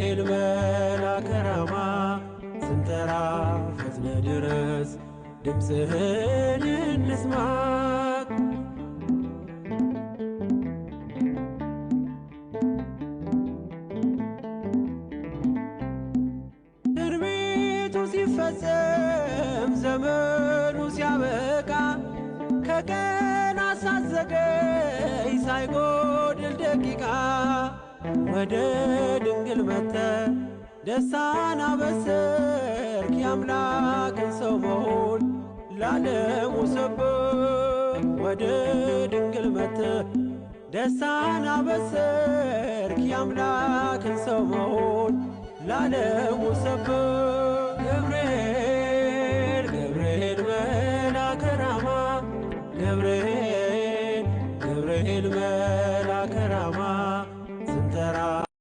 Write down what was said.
ገብርኤል መልአከ ራማ ስንጠራ ፈጥነ ድረስ ድምፅህን እንስማ ትንቢቱ ሲፈጸም ዘመኑ ሲያበቃ ከቀናት ሳትዘገይ ሳይጎድል ደቂቃ ወደ ድንግል መጥተህ ደስታን አበሰርክ የአምላክን ሰው መሆን ለዓለሙ ሰበክ ወደ ድንግል መጥተህ ደስታን አበሰርክ የአምላክን ሰው መሆን ለዓለሙ ሰበክ